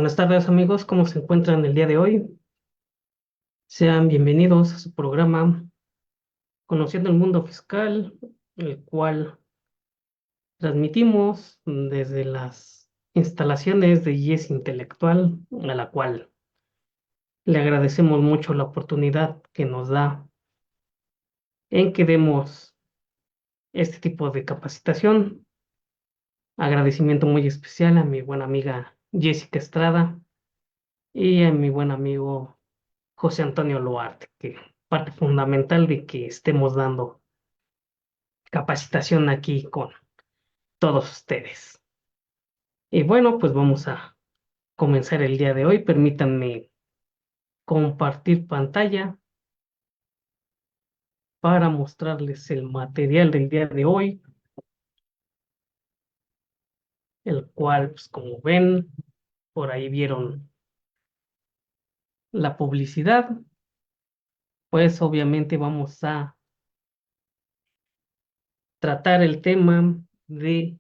Buenas tardes amigos, ¿cómo se encuentran el día de hoy? Sean bienvenidos a su programa Conociendo el Mundo Fiscal, el cual transmitimos desde las instalaciones de IES Intelectual, a la cual le agradecemos mucho la oportunidad que nos da en que demos este tipo de capacitación. Agradecimiento muy especial a mi buena amiga Jessica Estrada y a mi buen amigo José Antonio Luarte, que parte fundamental de que estemos dando capacitación aquí con todos ustedes. Y bueno, pues vamos a comenzar el día de hoy. Permítanme compartir pantalla para mostrarles el material del día de hoy, el cual, pues como ven, por ahí vieron la publicidad, pues obviamente vamos a tratar el tema de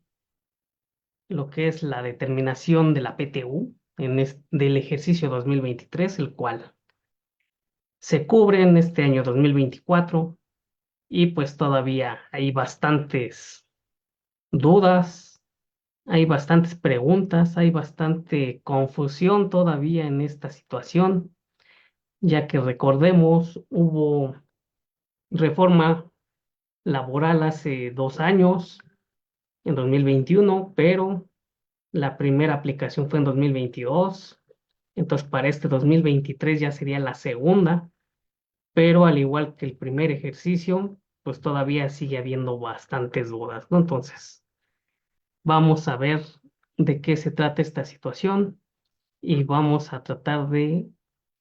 lo que es la determinación de la PTU del ejercicio 2023, el cual se cubre en este año 2024 y pues todavía hay bastantes dudas, hay bastantes preguntas, hay bastante confusión todavía en esta situación, ya que recordemos, hubo reforma laboral hace 2 años, en 2021, pero la primera aplicación fue en 2022. Entonces, para este 2023 ya sería la segunda, pero al igual que el primer ejercicio, pues todavía sigue habiendo bastantes dudas, ¿no? Entonces, vamos a ver de qué se trata esta situación y vamos a tratar de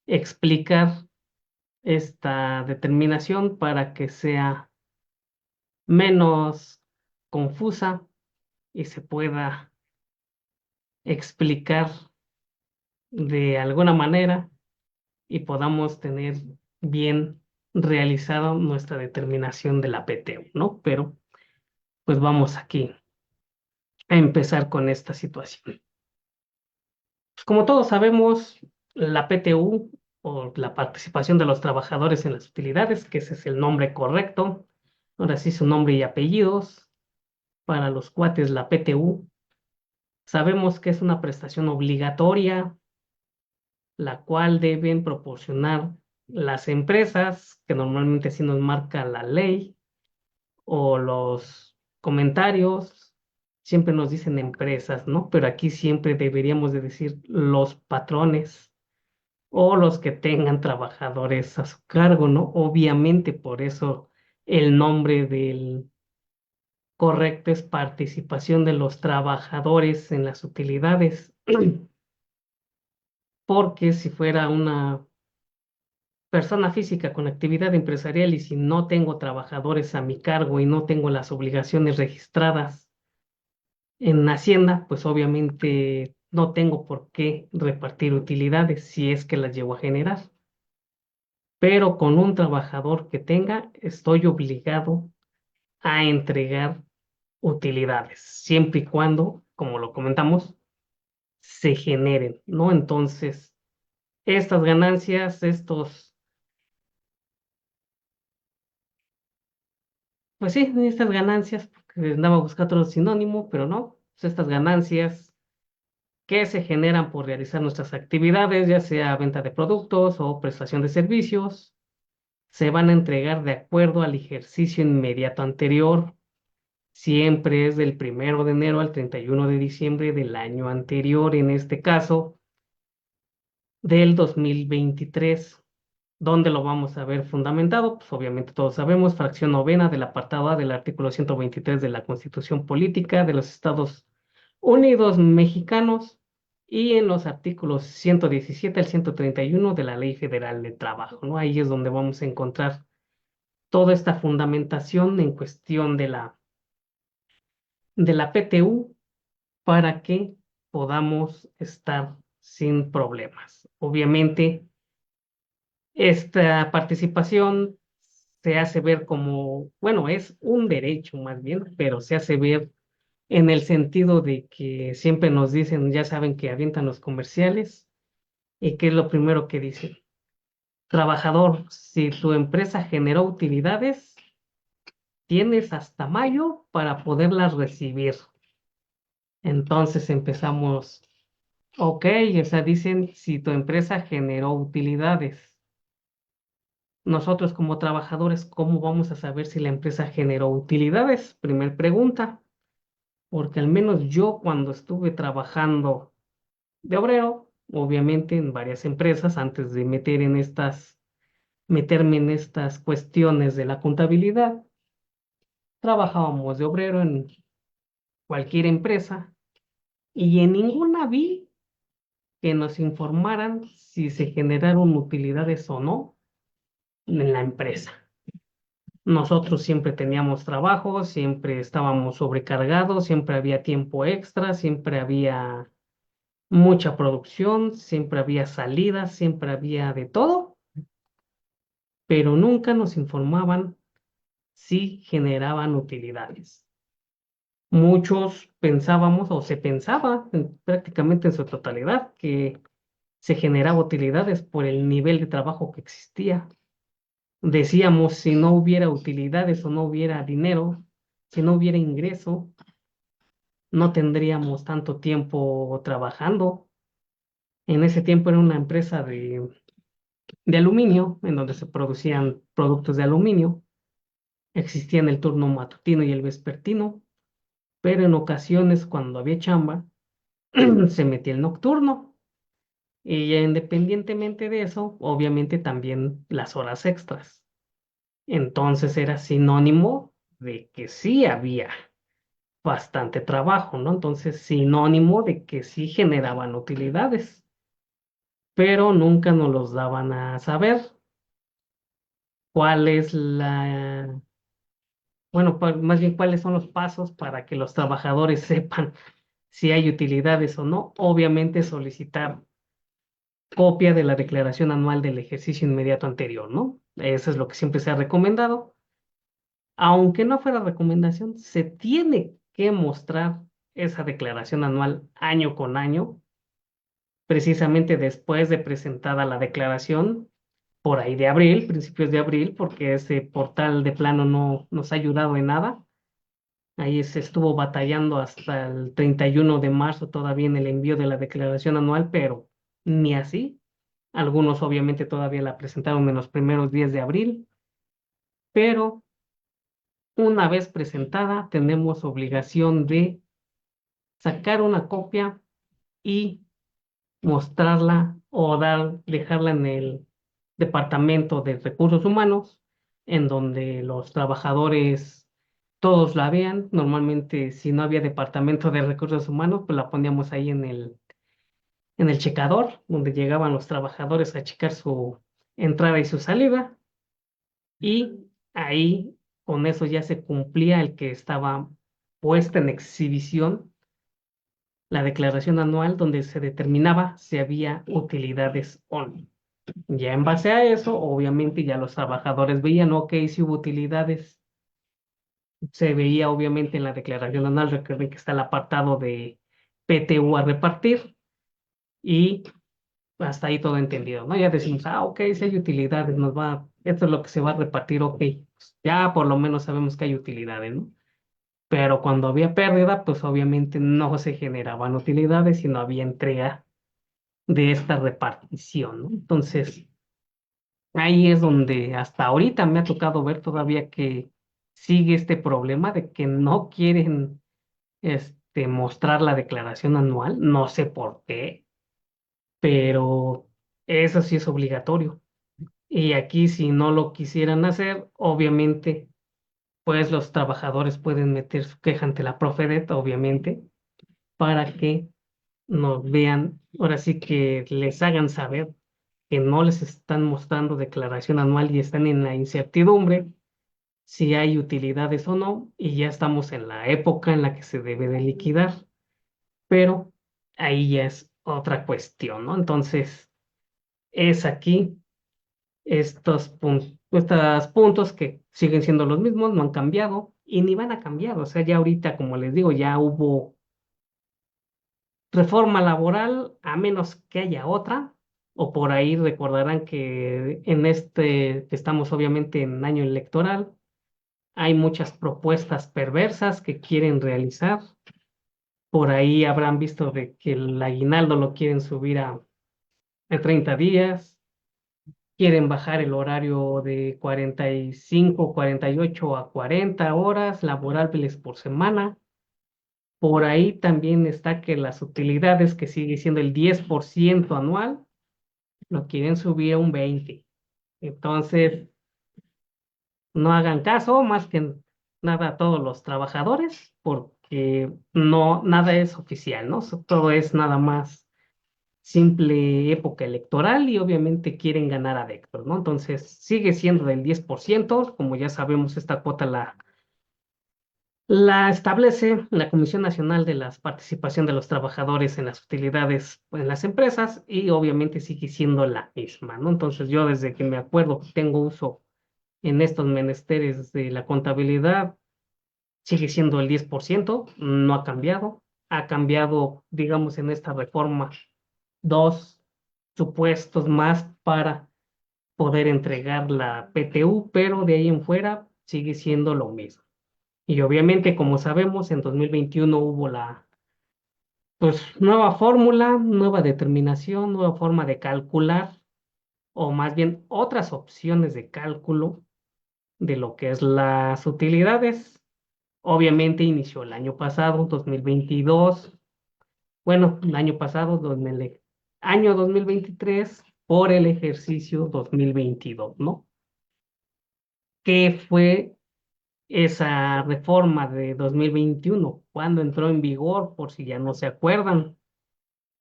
explicar esta determinación para que sea menos confusa y se pueda explicar de alguna manera y podamos tener bien realizado nuestra determinación de la PTU, ¿no? Pero pues vamos aquí a empezar con esta situación. Pues, como todos sabemos, la PTU o la participación de los trabajadores en las utilidades, que ese es el nombre correcto, ahora sí su nombre y apellidos, para los cuates la PTU, sabemos que es una prestación obligatoria, la cual deben proporcionar las empresas, que normalmente así nos marca la ley, o los comentarios, siempre nos dicen empresas, ¿no? Pero aquí siempre deberíamos de decir los patrones o los que tengan trabajadores a su cargo, ¿no? Obviamente por eso el nombre del correcto es participación de los trabajadores en las utilidades, porque si fuera una persona física con actividad empresarial y si no tengo trabajadores a mi cargo y no tengo las obligaciones registradas en Hacienda, pues obviamente no tengo por qué repartir utilidades si es que las llevo a generar. Pero con un trabajador que tenga, estoy obligado a entregar utilidades, siempre y cuando, como lo comentamos, se generen, ¿no? Entonces, estas ganancias, pues sí, estas ganancias, porque andaba buscando otro sinónimo, pero no, pues estas ganancias que se generan por realizar nuestras actividades, ya sea venta de productos o prestación de servicios, se van a entregar de acuerdo al ejercicio inmediato anterior. Siempre es del 1 de enero al 31 de diciembre del año anterior, en este caso del 2023. ¿Dónde lo vamos a ver fundamentado? Pues obviamente todos sabemos, fracción novena del apartado A del artículo 123 de la Constitución Política de los Estados Unidos Mexicanos y en los artículos 117 al 131 de la Ley Federal de Trabajo, ¿no? Ahí es donde vamos a encontrar toda esta fundamentación en cuestión de la PTU para que podamos estar sin problemas. Obviamente, esta participación se hace ver como, bueno, es un derecho más bien, pero se hace ver en el sentido de que siempre nos dicen, ya saben que avientan los comerciales, y qué es lo primero que dicen. Trabajador, si tu empresa generó utilidades, tienes hasta mayo para poderlas recibir. Entonces empezamos, ok, o sea, dicen si tu empresa generó utilidades. Nosotros como trabajadores, ¿cómo vamos a saber si la empresa generó utilidades? Primer pregunta, porque al menos yo cuando estuve trabajando de obrero, obviamente en varias empresas, antes de meterme en estas cuestiones de la contabilidad, trabajábamos de obrero en cualquier empresa y en ninguna vi que nos informaran si se generaron utilidades o no en la empresa. Nosotros siempre teníamos trabajo, siempre estábamos sobrecargados, siempre había tiempo extra, siempre había mucha producción, siempre había salidas, siempre había de todo, pero nunca nos informaban si generaban utilidades. Muchos pensábamos o se pensaba prácticamente en su totalidad que se generaba utilidades por el nivel de trabajo que existía. Decíamos, si no hubiera utilidades o no hubiera dinero, si no hubiera ingreso, no tendríamos tanto tiempo trabajando. En ese tiempo era una empresa de aluminio, en donde se producían productos de aluminio. Existían el turno matutino y el vespertino, pero en ocasiones cuando había chamba, se metía el nocturno. Y ya independientemente de eso, obviamente también las horas extras. Entonces era sinónimo de que sí había bastante trabajo, ¿no? Entonces sinónimo de que sí generaban utilidades, pero nunca nos los daban a saber cuál es bueno, más bien cuáles son los pasos para que los trabajadores sepan si hay utilidades o no. Obviamente solicitar copia de la declaración anual del ejercicio inmediato anterior, ¿no? Eso es lo que siempre se ha recomendado. Aunque no fuera recomendación, se tiene que mostrar esa declaración anual año con año, precisamente después de presentada la declaración, por ahí de abril, principios de abril, porque ese portal de plano no nos ha ayudado en nada. Ahí se estuvo batallando hasta el 31 de marzo todavía en el envío de la declaración anual, pero ni así. Algunos obviamente todavía la presentaron en los primeros días de abril, pero una vez presentada tenemos obligación de sacar una copia y mostrarla o dejarla en el departamento de recursos humanos, en donde los trabajadores todos la vean. Normalmente, si no había departamento de recursos humanos, pues la poníamos ahí en el checador, donde llegaban los trabajadores a checar su entrada y su salida, y ahí con eso ya se cumplía el que estaba puesta en exhibición la declaración anual donde se determinaba si había utilidades o no. Ya en base a eso, obviamente ya los trabajadores veían, ok, si hubo utilidades, se veía obviamente en la declaración anual, recuerden que está el apartado de PTU a repartir y hasta ahí todo entendido, ¿no? Ya decimos, ok, si hay utilidades, esto es lo que se va a repartir, ok, pues ya por lo menos sabemos que hay utilidades, ¿no? Pero cuando había pérdida, pues obviamente no se generaban utilidades, sino había entrega de esta repartición, ¿no? Entonces, ahí es donde hasta ahorita me ha tocado ver todavía que sigue este problema de que no quieren mostrar la declaración anual, no sé por qué, pero eso sí es obligatorio. Y aquí si no lo quisieran hacer, obviamente, pues los trabajadores pueden meter su queja ante la Profedet, obviamente, para que nos vean, ahora sí que les hagan saber que no les están mostrando declaración anual y están en la incertidumbre si hay utilidades o no, y ya estamos en la época en la que se debe de liquidar, pero ahí ya es otra cuestión, ¿no? Entonces, es aquí estos puntos que siguen siendo los mismos, no han cambiado y ni van a cambiar. O sea, ya ahorita, como les digo, ya hubo reforma laboral, a menos que haya otra, o por ahí recordarán que en que estamos obviamente en año electoral, hay muchas propuestas perversas que quieren realizar. Por ahí habrán visto de que el aguinaldo lo quieren subir a 30 días, quieren bajar el horario de 45, 48 a 40 horas laborables por semana. Por ahí también está que las utilidades, que sigue siendo el 10% anual, lo quieren subir a un 20%. Entonces, no hagan caso más que nada a todos los trabajadores, porque no, nada es oficial, ¿no? Todo es nada más simple época electoral y obviamente quieren ganar adeptos, ¿no? Entonces, sigue siendo del 10%, como ya sabemos, esta cuota la establece la Comisión Nacional de la Participación de los Trabajadores en las Utilidades en las Empresas y obviamente sigue siendo la misma, ¿no? Entonces yo desde que me acuerdo que tengo uso en estos menesteres de la contabilidad, sigue siendo el 10%, no ha cambiado. Ha cambiado, digamos, en esta reforma, dos supuestos más para poder entregar la PTU, pero de ahí en fuera sigue siendo lo mismo. Y obviamente, como sabemos, en 2021 hubo pues, nueva fórmula, nueva determinación, nueva forma de calcular, o más bien otras opciones de cálculo de lo que es las utilidades. Obviamente inició el año pasado, 2022. Bueno, el año pasado, año 2023, por el ejercicio 2022, ¿no? ¿Qué fue esa reforma de 2021? ¿Cuándo entró en vigor? Por si ya no se acuerdan.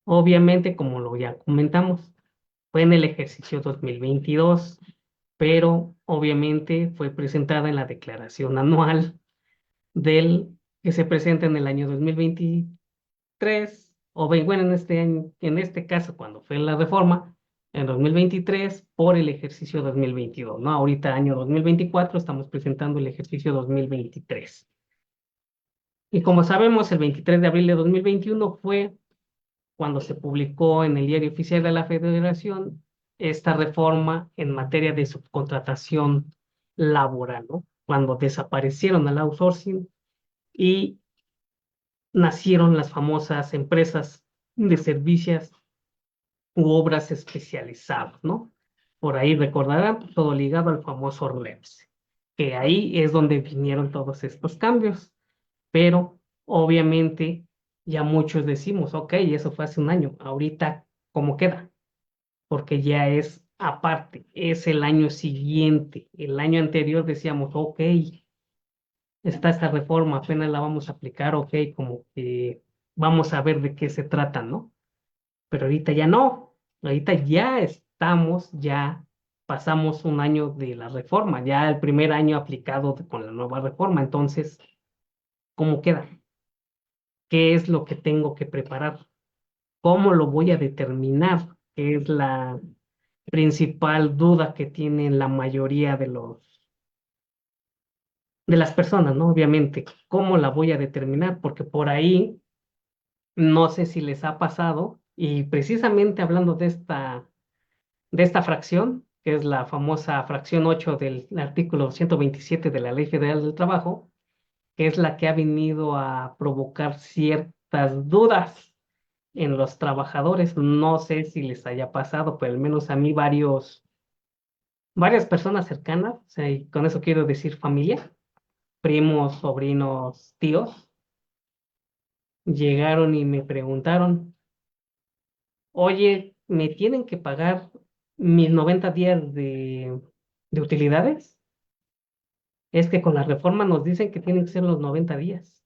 Obviamente, como lo ya comentamos, fue en el ejercicio 2022, pero obviamente fue presentada en la declaración anual del que se presenta en el año 2023, o bien, bueno, en este año, en este caso, cuando fue la reforma, en 2023, por el ejercicio 2022, ¿no? Ahorita, año 2024, estamos presentando el ejercicio 2023. Y como sabemos, el 23 de abril de 2021 fue cuando se publicó en el Diario Oficial de la Federación esta reforma en materia de subcontratación laboral, ¿no? Cuando desaparecieron el outsourcing y nacieron las famosas empresas de servicios u obras especializadas, ¿no? Por ahí recordarán todo ligado al famoso RLEPS, que ahí es donde vinieron todos estos cambios, pero obviamente ya muchos decimos, ok, eso fue hace un año, ahorita, ¿cómo queda? Porque ya es aparte, es el año siguiente. El año anterior decíamos, ok, está esta reforma, apenas la vamos a aplicar, ok, como que vamos a ver de qué se trata, ¿no? Pero ahorita ya no, ahorita ya estamos, ya pasamos un año de la reforma, ya el primer año aplicado con la nueva reforma, entonces, ¿cómo queda? ¿Qué es lo que tengo que preparar? ¿Cómo lo voy a determinar? ¿Qué es la principal duda que tienen la mayoría de las personas, ¿no? Obviamente, ¿cómo la voy a determinar? Porque por ahí, no sé si les ha pasado, y precisamente hablando de esta fracción, que es la famosa fracción 8 del artículo 127 de la Ley Federal del Trabajo, que es la que ha venido a provocar ciertas dudas en los trabajadores. No sé si les haya pasado, pero al menos a mí varias personas cercanas, o sea, y con eso quiero decir familia, primos, sobrinos, tíos, llegaron y me preguntaron, oye, ¿me tienen que pagar mis 90 días de utilidades? Es que con la reforma nos dicen que tienen que ser los 90 días.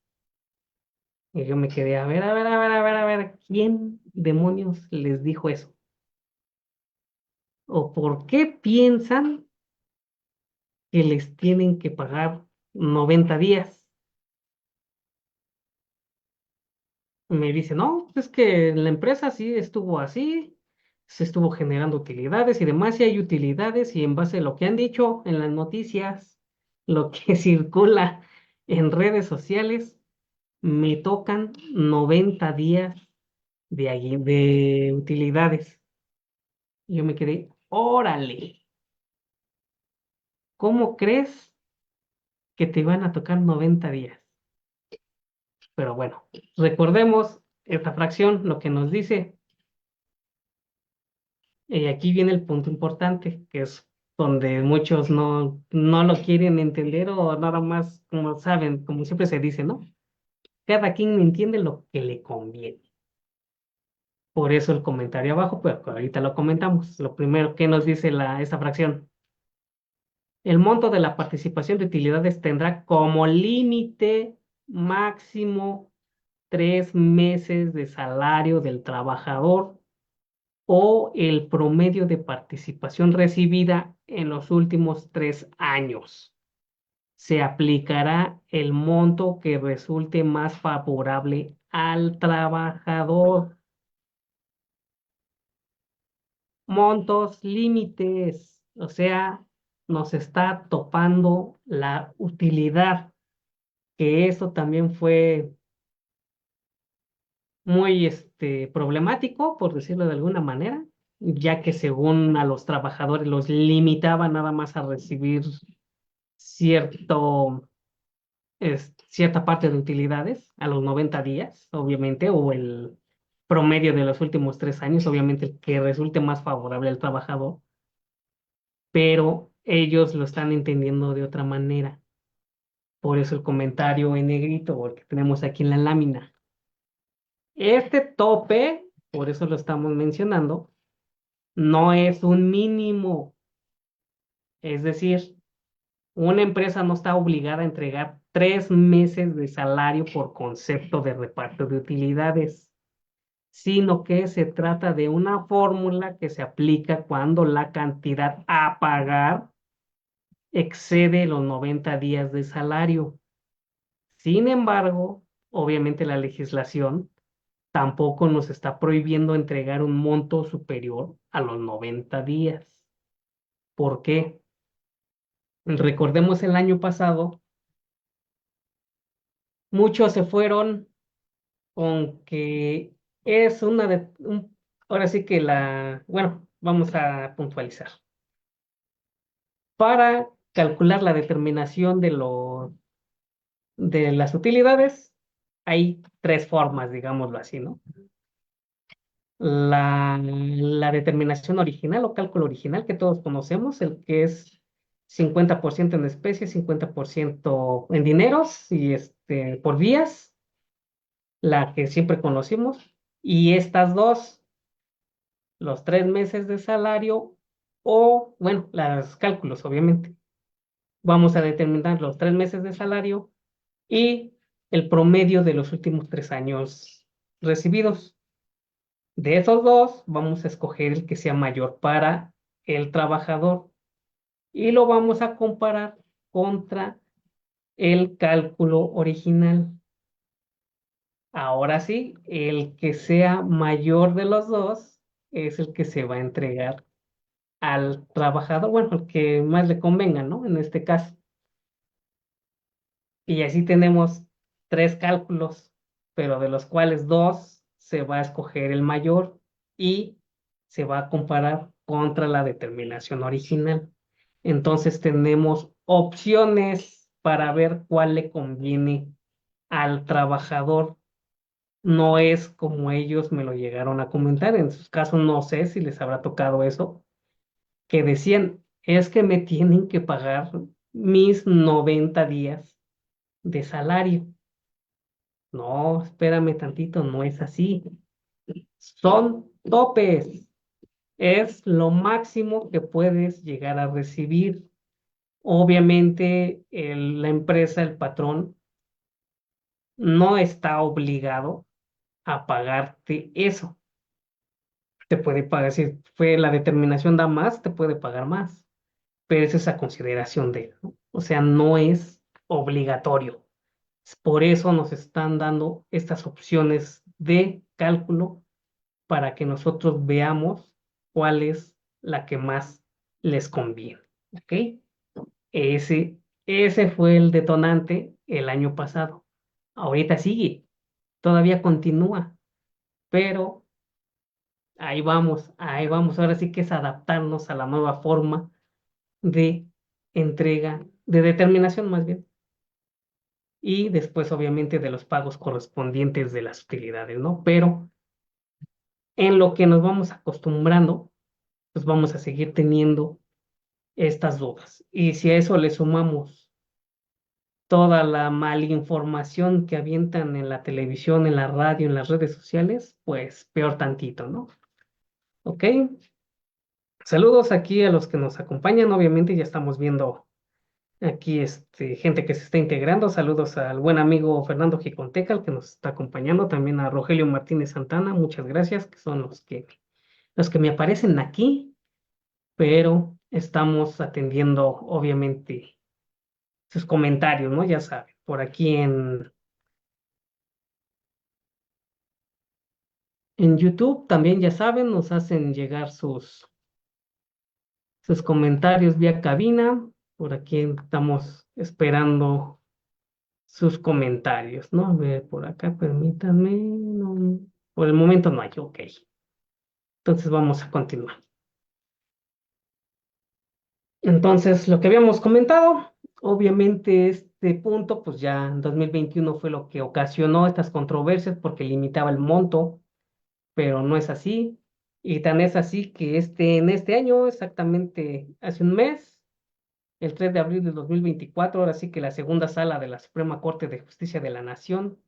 Y yo me quedé, a ver, a ver, a ver, a ver, a ver, ¿quién demonios les dijo eso? ¿O por qué piensan que les tienen que pagar 90 días? Me dice, no, es que la empresa sí estuvo así, se estuvo generando utilidades y demás, y hay utilidades, y en base a lo que han dicho en las noticias, lo que circula En redes sociales me tocan 90 días de utilidades. Y yo me quedé, órale, ¿cómo crees que te van a tocar 90 días? Pero bueno, recordemos esta fracción, lo que nos dice, y aquí viene el punto importante, que es donde muchos no lo quieren entender o nada más, como saben, como siempre se dice, ¿no? Cada quien entiende lo que le conviene. Por eso el comentario abajo, pero ahorita lo comentamos. Lo primero que nos dice esta fracción. El monto de la participación de utilidades tendrá como límite máximo 3 meses de salario del trabajador o el promedio de participación recibida en los últimos 3 años. Se aplicará el monto que resulte más favorable al trabajador. Montos límites, o sea, nos está topando la utilidad, que eso también fue muy problemático, por decirlo de alguna manera, ya que según a los trabajadores los limitaba nada más a recibir cierta parte de utilidades a los 90 días, obviamente, o el promedio de los últimos 3 años, obviamente el que resulte más favorable al trabajador, pero ellos lo están entendiendo de otra manera. Por eso el comentario en negrito, porque tenemos aquí en la lámina. Este tope, por eso lo estamos mencionando, no es un mínimo. Es decir, una empresa no está obligada a entregar 3 meses de salario por concepto de reparto de utilidades, sino que se trata de una fórmula que se aplica cuando la cantidad a pagar excede los 90 días de salario. Sin embargo, obviamente la legislación tampoco nos está prohibiendo entregar un monto superior a los 90 días. ¿Por qué? Recordemos el año pasado, muchos se fueron con que es ahora sí que bueno, vamos a puntualizar. Para calcular la determinación de las utilidades, hay tres formas, digámoslo así, ¿no? La determinación original o cálculo original que todos conocemos, el que es 50% en especie, 50% en dineros y por días, la que siempre conocimos, y estas dos, los 3 meses de salario o, bueno, los cálculos, obviamente. Vamos a determinar los 3 meses de salario y el promedio de los últimos 3 años recibidos. De esos dos, vamos a escoger el que sea mayor para el trabajador y lo vamos a comparar contra el cálculo original. Ahora sí, el que sea mayor de los dos es el que se va a entregar al trabajador, bueno, el que más le convenga, ¿no? En este caso. Y así tenemos tres cálculos, pero de los cuales dos se va a escoger el mayor y se va a comparar contra la determinación original. Entonces tenemos opciones para ver cuál le conviene al trabajador. No es como ellos me lo llegaron a comentar. En sus casos no sé si les habrá tocado eso, que decían, es que me tienen que pagar mis 90 días de salario. No, espérame tantito, no es así. Son topes. Es lo máximo que puedes llegar a recibir. Obviamente, la empresa, el patrón, no está obligado a pagarte eso. Te puede pagar, si fue la determinación da más, te puede pagar más. Pero eso es a consideración de, ¿no? O sea, no es obligatorio. Por eso nos están dando estas opciones de cálculo para que nosotros veamos cuál es la que más les conviene. ¿Ok? Ese Ese fue el detonante el año pasado. Ahorita sigue, todavía continúa, pero ahí vamos, ahí vamos. Ahora sí que es adaptarnos a la nueva forma de entrega, de determinación más bien, y después obviamente de los pagos correspondientes de las utilidades, ¿no? Pero en lo que nos vamos acostumbrando, pues vamos a seguir teniendo estas dudas. Y si a eso le sumamos toda la malinformación que avientan en la televisión, en la radio, en las redes sociales, pues peor tantito, ¿no? Ok. Saludos aquí a los que nos acompañan. Obviamente ya estamos viendo aquí gente que se está integrando. Saludos al buen amigo Fernando Giconteca, el que nos está acompañando. También a Rogelio Martínez Santana. Muchas gracias, que son los que me aparecen aquí, pero estamos atendiendo, obviamente, sus comentarios, ¿no? Ya saben, por aquí en YouTube también, ya saben, nos hacen llegar sus comentarios vía cabina. Por aquí estamos esperando sus comentarios, ¿no? A ver, por acá, permítanme. Por el momento no hay, ok. Entonces vamos a continuar. Entonces, lo que habíamos comentado, obviamente este punto, pues ya en 2021 fue lo que ocasionó estas controversias porque limitaba el monto, pero no es así. Y tan es así que en este año, exactamente hace un mes, el 3 de abril de 2024, ahora sí que la segunda sala de la Suprema Corte de Justicia de la Nación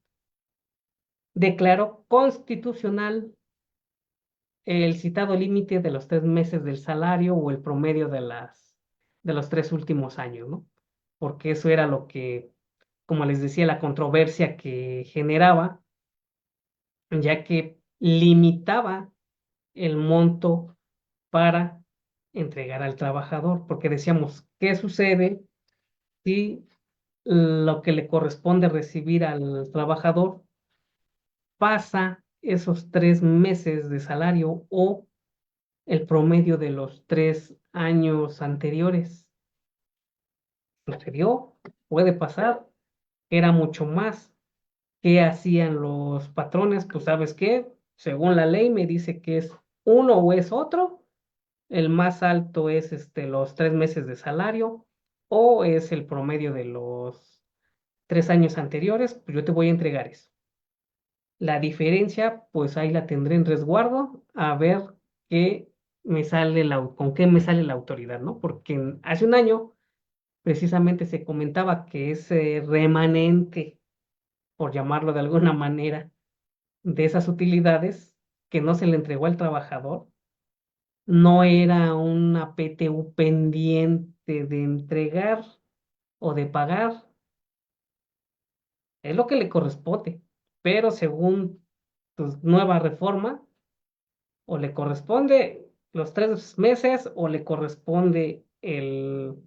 declaró constitucional el citado límite de los 3 meses del salario o el promedio de los 3 últimos años, ¿no? Porque eso era lo que, como les decía, la controversia que generaba, ya que limitaba el monto para entregar al trabajador, porque decíamos, ¿qué sucede si lo que le corresponde recibir al trabajador pasa esos 3 meses de salario o el promedio de los 3 años anteriores? Sucedió, puede pasar, era mucho más. ¿Qué hacían los patrones? Pues sabes qué, según la ley me dice que es uno o es otro. El más alto es los 3 meses de salario o es el promedio de los 3 años anteriores, pues yo te voy a entregar eso. La diferencia, pues ahí la tendré en resguardo a ver qué con qué me sale la autoridad, ¿no? Porque hace un año precisamente se comentaba que ese remanente, por llamarlo de alguna manera, de esas utilidades que no se le entregó al trabajador, no era una PTU pendiente de entregar o de pagar, es lo que le corresponde, pero según tu nueva reforma, o le corresponde los 3 meses o le corresponde el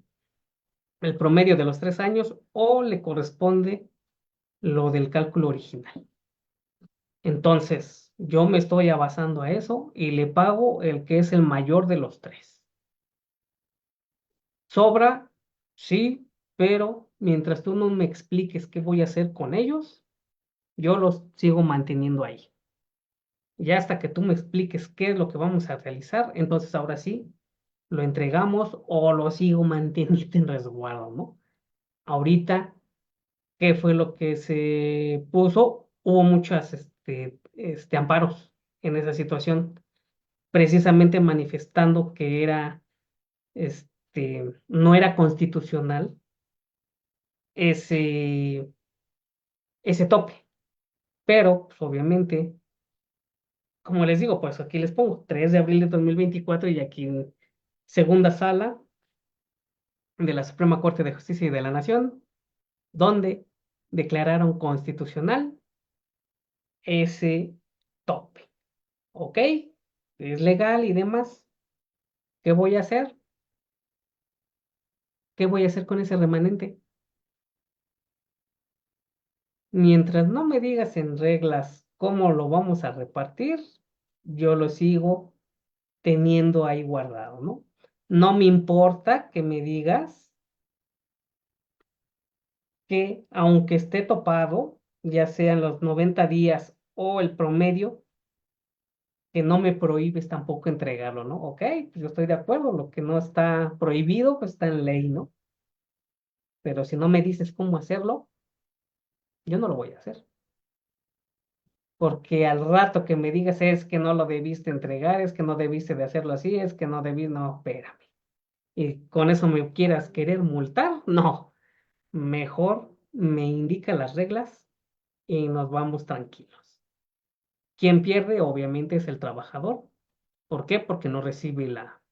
promedio de los 3 años o le corresponde lo del cálculo original. Entonces, yo me estoy basando a eso y le pago el que es el mayor de los tres. Sobra, sí, pero mientras tú no me expliques qué voy a hacer con ellos, yo los sigo manteniendo ahí. Ya hasta que tú me expliques qué es lo que vamos a realizar, entonces ahora sí lo entregamos o lo sigo manteniendo en resguardo, ¿no? Ahorita, ¿qué fue lo que se puso? Hubo muchas amparos en esa situación, precisamente manifestando que no era constitucional ese, ese tope. Pero, pues, obviamente, como les digo, pues aquí les pongo 3 de abril de 2024 y aquí en segunda sala de la Suprema Corte de Justicia de la Nación, donde declararon constitucional ese tope. ¿Ok? Es legal y demás. ¿Qué voy a hacer? ¿Qué voy a hacer con ese remanente? Mientras no me digas en reglas cómo lo vamos a repartir, yo lo sigo teniendo ahí guardado, ¿no? No me importa que me digas que aunque esté topado, ya sean los 90 días o el promedio, que no me prohíbes tampoco entregarlo, ¿no? Ok, pues yo estoy de acuerdo, lo que no está prohibido, pues está en ley, ¿no? Pero si no me dices cómo hacerlo, yo no lo voy a hacer. Porque al rato que me digas es que no lo debiste entregar, es que no debiste de hacerlo así, es que no debí, no, espérame. Y con eso me quieras querer multar, no. Mejor me indica las reglas y nos vamos tranquilos. Quien pierde, obviamente, es el trabajador. ¿Por qué? Porque no recibe la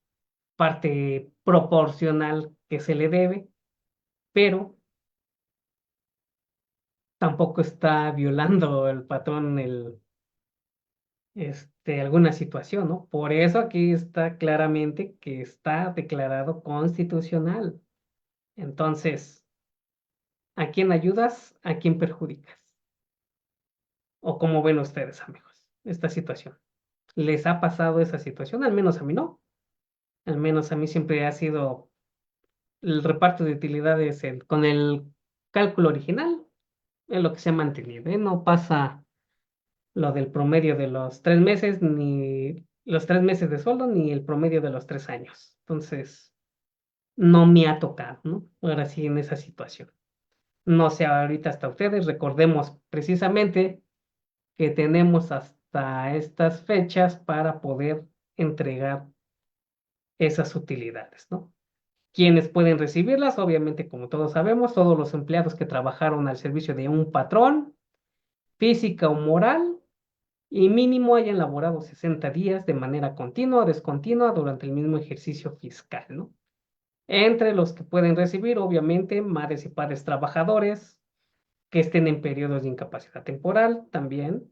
parte proporcional que se le debe, pero tampoco está violando el patrón alguna situación, ¿no? Por eso aquí está claramente que está declarado constitucional. Entonces, ¿a quién ayudas? ¿A quién perjudicas? ¿O cómo ven ustedes, amigos, esta situación? ¿Les ha pasado esa situación? Al menos a mí no. Al menos a mí siempre ha sido el reparto de utilidades con el cálculo original, es lo que se ha mantenido, ¿eh? No pasa lo del promedio de los 3 meses, ni los 3 meses de sueldo, ni el promedio de los 3 años. Entonces, no me ha tocado, ¿no? Ahora sí, en esa situación. No sé, ahorita hasta ustedes, recordemos precisamente que tenemos hasta estas fechas para poder entregar esas utilidades, ¿no? ¿Quiénes pueden recibirlas? Obviamente, como todos sabemos, todos los empleados que trabajaron al servicio de un patrón, física o moral, y mínimo hayan laborado 60 días de manera continua o descontinua durante el mismo ejercicio fiscal, ¿no? Entre los que pueden recibir, obviamente, madres y padres trabajadores que estén en periodos de incapacidad temporal, también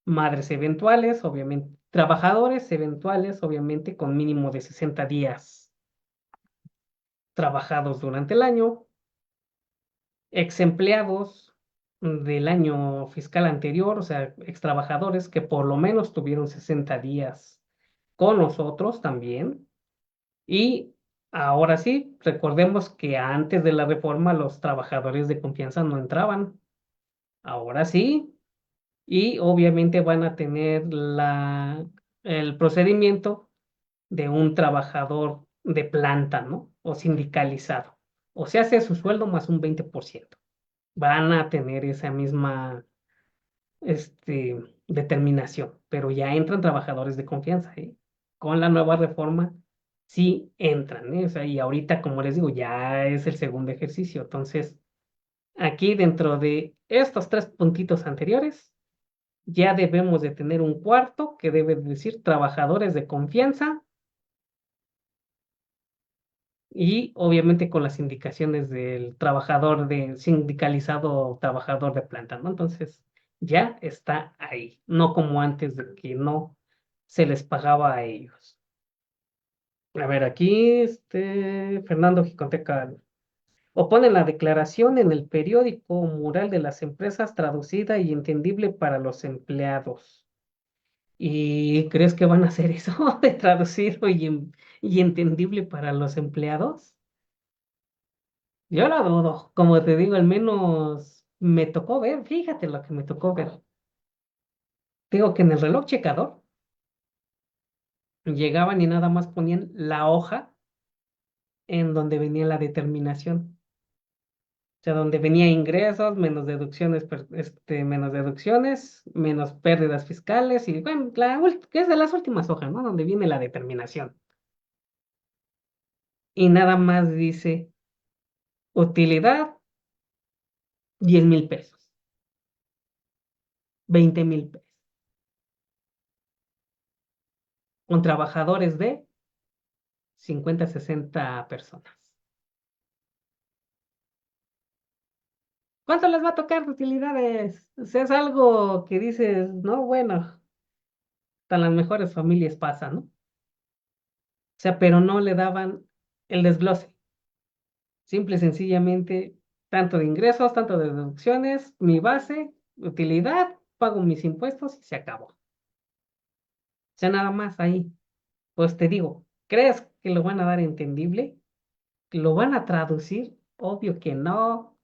madres eventuales, obviamente, trabajadores eventuales, obviamente, con mínimo de 60 días trabajados durante el año, ex empleados del año fiscal anterior, o sea, ex trabajadores que por lo menos tuvieron 60 días con nosotros también. Y ahora sí, recordemos que antes de la reforma los trabajadores de confianza no entraban. Ahora sí, y obviamente van a tener el procedimiento de un trabajador de planta, ¿no? O sindicalizado. O se hace su sueldo más un 20%. Van a tener esa misma determinación, pero ya entran trabajadores de confianza, ¿eh? Con la nueva reforma sí entran, ¿eh? O sea, y ahorita, como les digo, ya es el segundo ejercicio. Entonces, aquí dentro de estos tres puntitos anteriores, ya debemos de tener un cuarto que debe decir trabajadores de confianza y obviamente con las indicaciones del trabajador de sindicalizado o trabajador de planta, ¿no? Entonces, ya está ahí, no como antes de que no se les pagaba a ellos. A ver, aquí Fernando Jicoteca opone la declaración en el periódico mural de las empresas traducida y entendible para los empleados. ¿Y crees que van a hacer eso de traducido y entendible para los empleados? Yo lo dudo. Como te digo, al menos me tocó ver, fíjate lo que me tocó ver. Digo que en el reloj checador llegaban y nada más ponían la hoja en donde venía la determinación. O sea, donde venía ingresos, menos deducciones, menos deducciones, menos pérdidas fiscales y bueno, que es de las últimas hojas, ¿no? Donde viene la determinación. Y nada más dice utilidad 10,000 pesos, 20,000 pesos, con trabajadores de 50, 60 personas. ¿Cuánto les va a tocar de utilidades? O sea, es algo que dices, no, bueno, tan las mejores familias pasa, ¿no? O sea, pero no le daban el desglose. Simple y sencillamente, tanto de ingresos, tanto de deducciones, mi base, utilidad, pago mis impuestos y se acabó. O sea, nada más ahí. Pues te digo, ¿crees que lo van a dar entendible? ¿Lo van a traducir? Obvio que no.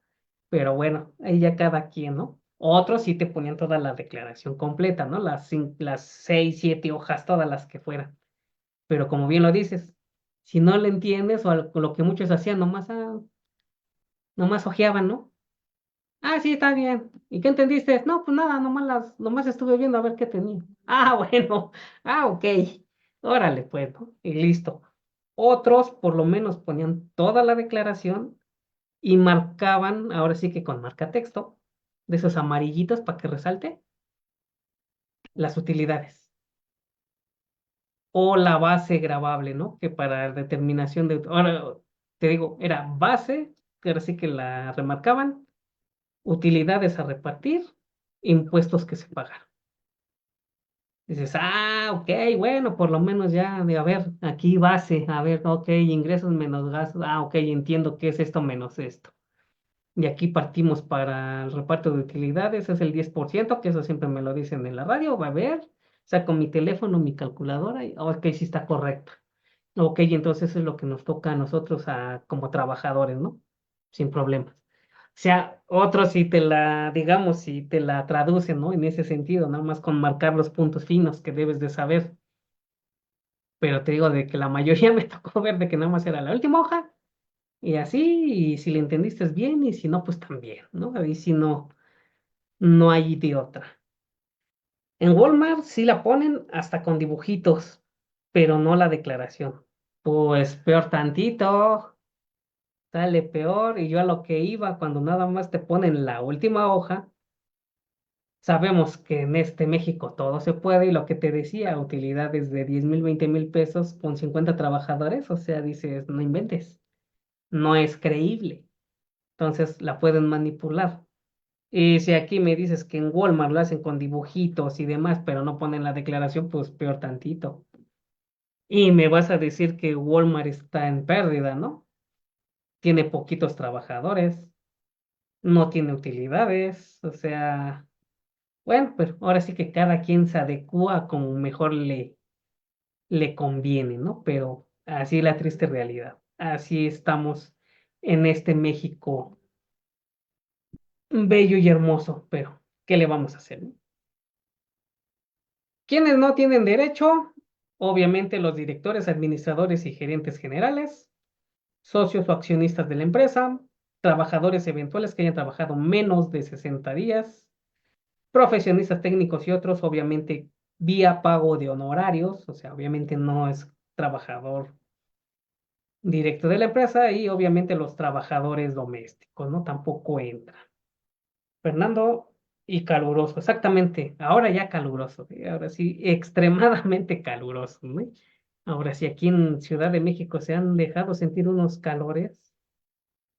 Pero bueno, ahí ya cada quien, ¿no? Otros sí te ponían toda la declaración completa, ¿no? Las 6, 7 hojas, todas las que fueran. Pero como bien lo dices, si no le entiendes o lo que muchos hacían, nomás ojeaban, ¿no? Ah, sí, está bien. ¿Y qué entendiste? No, pues nada, nomás estuve viendo a ver qué tenía. Ah, bueno. Ah, ok. Órale, pues, ¿no? Y listo. Otros por lo menos ponían toda la declaración y marcaban, ahora sí que con marca texto, de esos amarillitos para que resalte, las utilidades. O la base grabable, ¿no? Que para determinación de... Ahora, te digo, era base, que ahora sí que la remarcaban, utilidades a repartir, impuestos que se pagan. Dices, ah, ok, bueno, por lo menos ya, de a ver, aquí base, a ver, ok, ingresos menos gastos, ah, ok, entiendo qué es esto menos esto. Y aquí partimos para el reparto de utilidades, es el 10%, que eso siempre me lo dicen en la radio, va a ver, saco mi teléfono, mi calculadora, y ok, sí está correcto. Ok, entonces eso es lo que nos toca a nosotros como trabajadores, ¿no? Sin problemas. O sea, otros si te la, digamos, si te la traducen, ¿no? En ese sentido, nada más con marcar los puntos finos que debes de saber. Pero te digo de que la mayoría me tocó ver de que nada más era la última hoja y así, y si le entendiste es bien, y si no, pues también, ¿no? Ahí si no, no hay de otra. En Walmart sí la ponen hasta con dibujitos, pero no la declaración. Pues peor tantito, sale peor, y yo a lo que iba cuando nada más te ponen la última hoja. Sabemos que en este México todo se puede y lo que te decía, utilidades de 10,000, 20,000 pesos con 50 trabajadores, o sea, dices, no inventes, no es creíble. Entonces la pueden manipular. Y si aquí me dices que en Walmart lo hacen con dibujitos y demás, pero no ponen la declaración, pues peor tantito. Y me vas a decir que Walmart está en pérdida, ¿no? Tiene poquitos trabajadores, no tiene utilidades, o sea... Bueno, pero ahora sí que cada quien se adecua como mejor le conviene, ¿no? Pero así es la triste realidad. Así estamos en este México bello y hermoso, pero ¿qué le vamos a hacer, no? ¿Quiénes no tienen derecho? Obviamente los directores, administradores y gerentes generales, socios o accionistas de la empresa, trabajadores eventuales que hayan trabajado menos de 60 días, profesionistas técnicos y otros, obviamente vía pago de honorarios, o sea, obviamente no es trabajador directo de la empresa y obviamente los trabajadores domésticos, ¿no? Tampoco entra. Fernando y caluroso, exactamente, ahora ya caluroso, ahora sí, extremadamente caluroso, ¿no? Ahora sí, aquí en Ciudad de México se han dejado sentir unos calores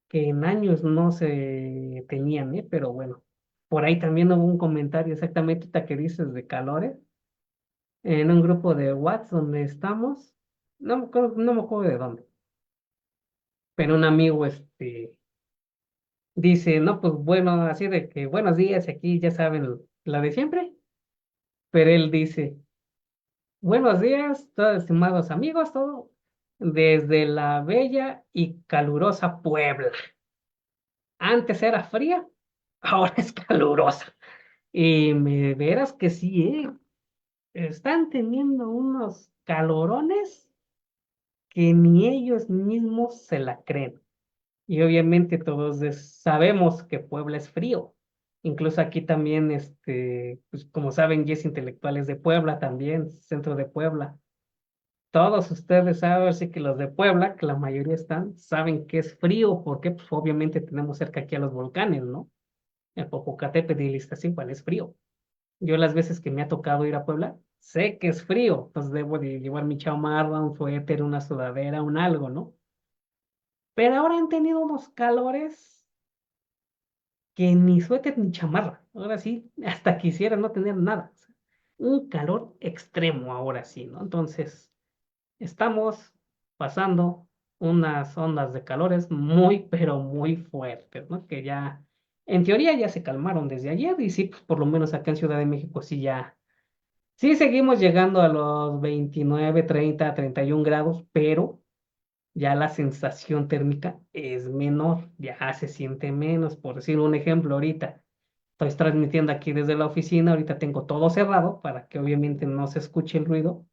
que en años no se tenían, ¿eh? Pero bueno, por ahí también hubo un comentario exactamente ahorita que dices de calores en un grupo de WhatsApp donde estamos, no me acuerdo de dónde, pero un amigo dice, no, pues bueno, así de que buenos días, aquí ya saben la de siempre, pero él dice, buenos días, todos estimados amigos, todo desde la bella y calurosa Puebla. Antes era fría, ahora es calurosa. Y me verás que sí, están teniendo unos calorones que ni ellos mismos se la creen. Y obviamente todos sabemos que Puebla es frío. Incluso aquí también, pues como saben, Yes Intelectuales de Puebla también, centro de Puebla. Todos ustedes saben, sí que los de Puebla, que la mayoría están, saben que es frío, porque pues, obviamente tenemos cerca aquí a los volcanes, ¿no? El Popocatépetl y el Iztaccíhuatl es frío. Yo las veces que me ha tocado ir a Puebla, sé que es frío, pues debo de llevar mi chamarra, un suéter, una sudadera, un algo, ¿no? Pero ahora han tenido unos calores que ni suéter ni chamarra. Ahora sí, hasta quisiera no tener nada. O sea, un calor extremo ahora sí, ¿no? Entonces, estamos pasando unas ondas de calores muy, pero muy fuertes, ¿no? Que ya, en teoría ya se calmaron desde ayer y sí, pues por lo menos acá en Ciudad de México sí ya, sí seguimos llegando a los 29, 30, 31 grados, pero ya la sensación térmica es menor, ya se siente menos. Por decir un ejemplo, ahorita estoy transmitiendo aquí desde la oficina, ahorita tengo todo cerrado para que obviamente no se escuche el ruido,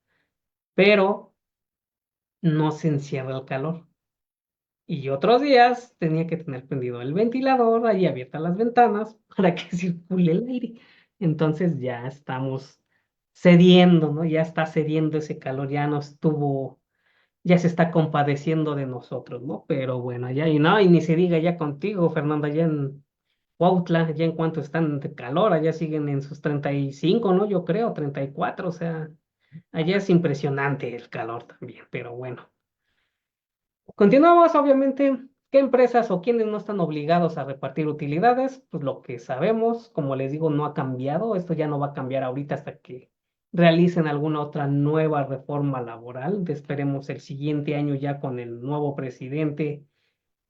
pero no se encierra el calor. Y otros días tenía que tener prendido el ventilador, ahí abiertas las ventanas para que circule el aire. Entonces ya estamos cediendo, ¿no? Ya está cediendo ese calor, ya no estuvo, ya se está compadeciendo de nosotros, ¿no? Pero bueno, ya y no, y ni se diga ya contigo, Fernando, allá en Cuautla, ya en cuanto están de calor, allá siguen en sus 35, ¿no? Yo creo, 34, o sea, allá es impresionante el calor también, pero bueno. Continuamos, obviamente, ¿qué empresas o quiénes no están obligados a repartir utilidades? Pues lo que sabemos, como les digo, no ha cambiado. Esto ya no va a cambiar ahorita hasta que realicen alguna otra nueva reforma laboral. Esperemos el siguiente año ya con el nuevo presidente,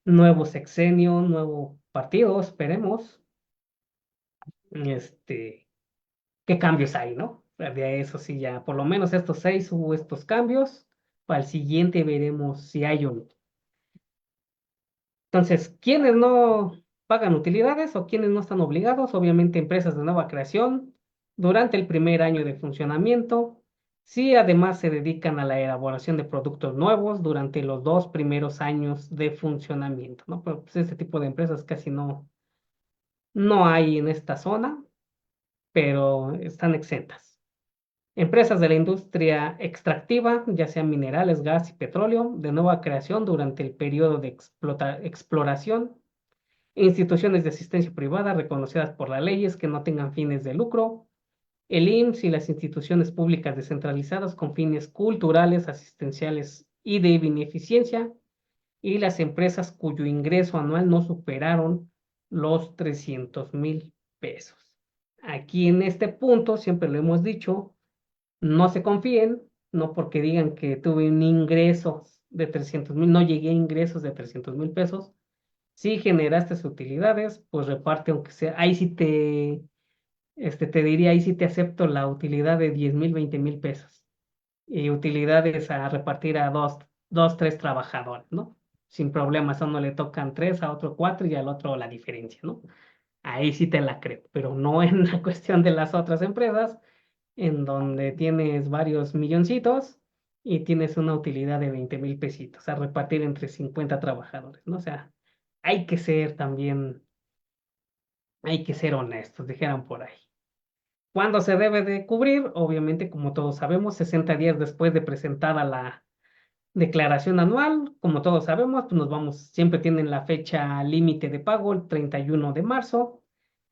nuevo sexenio, nuevo partido, esperemos. Este, ¿Qué cambios hay, no? De eso sí, ya por lo menos estos 6 hubo estos cambios. Para el siguiente veremos si hay o no. Entonces, ¿quiénes no pagan utilidades o quiénes no están obligados? Obviamente, empresas de nueva creación durante el primer año de funcionamiento. Sí, además se dedican a la elaboración de productos nuevos durante los 2 primeros años de funcionamiento, ¿no? Pero pues, este tipo de empresas casi no hay en esta zona, pero están exentas. Empresas de la industria extractiva, ya sean minerales, gas y petróleo, de nueva creación durante el periodo de exploración. Instituciones de asistencia privada reconocidas por las leyes que no tengan fines de lucro, el IMSS y las instituciones públicas descentralizadas con fines culturales, asistenciales y de beneficencia, y las empresas cuyo ingreso anual no superaron los 300,000 pesos. Aquí en este punto, siempre lo hemos dicho, no se confíen, no porque digan que tuve un ingreso de 300,000, no llegué a ingresos de 300,000 pesos. Si generaste utilidades, pues reparte, aunque sea, ahí sí te diría, ahí sí te acepto la utilidad de 10,000, 20,000 pesos. Y utilidades a repartir a dos, tres trabajadores, ¿no? Sin problemas, a uno le tocan tres, a otro cuatro y al otro la diferencia, ¿no? Ahí sí te la creo, pero no en la cuestión de las otras empresas, en donde tienes varios milloncitos y tienes una utilidad de 20,000 pesitos a repartir entre 50 trabajadores, ¿no? O sea, hay que ser también, hay que ser honestos, dijeran por ahí. ¿Cuándo se debe de cubrir? Obviamente, como todos sabemos, 60 días después de presentada la declaración anual. Como todos sabemos, pues nos vamos, siempre tienen la fecha límite de pago, el 31 de marzo.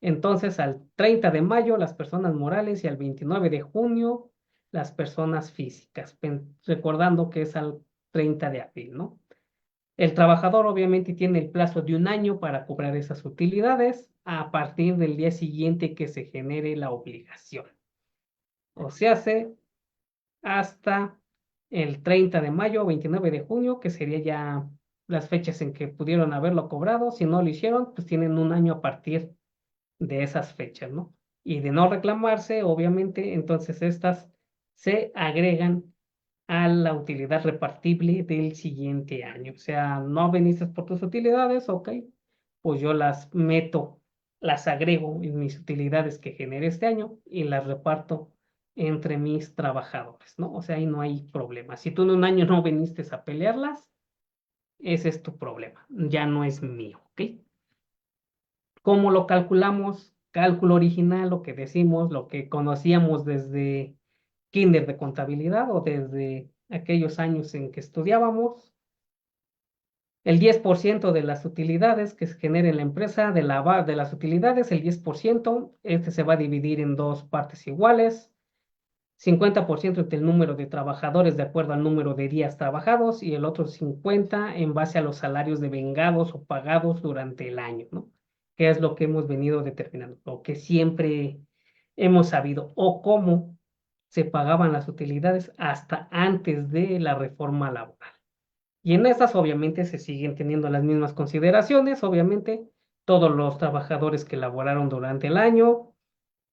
Entonces, al 30 de mayo, las personas morales y al 29 de junio, las personas físicas. Recordando que es al 30 de abril, ¿no? El trabajador obviamente tiene el plazo de un año para cobrar esas utilidades a partir del día siguiente que se genere la obligación. O se hace hasta el 30 de mayo o 29 de junio, que sería ya las fechas en que pudieron haberlo cobrado. Si no lo hicieron, pues tienen un año a partir de esas fechas, ¿no? Y de no reclamarse, obviamente, entonces estas se agregan a la utilidad repartible del siguiente año. O sea, no veniste por tus utilidades, ok, pues yo las meto, las agrego en mis utilidades que generé este año y las reparto entre mis trabajadores, ¿no? O sea, ahí no hay problema. Si tú en un año no viniste a pelearlas, ese es tu problema, ya no es mío, ¿ok? ¿Cómo lo calculamos? Cálculo original, lo que decimos, lo que conocíamos desde kinder de contabilidad o desde aquellos años en que estudiábamos. El 10% de las utilidades que se genere en la empresa, de las utilidades, el 10%, este se va a dividir en dos partes iguales. 50% del número de trabajadores de acuerdo al número de días trabajados y el otro 50% en base a los salarios devengados o pagados durante el año, ¿no? Que es lo que hemos venido determinando, lo que siempre hemos sabido o cómo se pagaban las utilidades hasta antes de la reforma laboral. Y en estas obviamente se siguen teniendo las mismas consideraciones, obviamente todos los trabajadores que laboraron durante el año,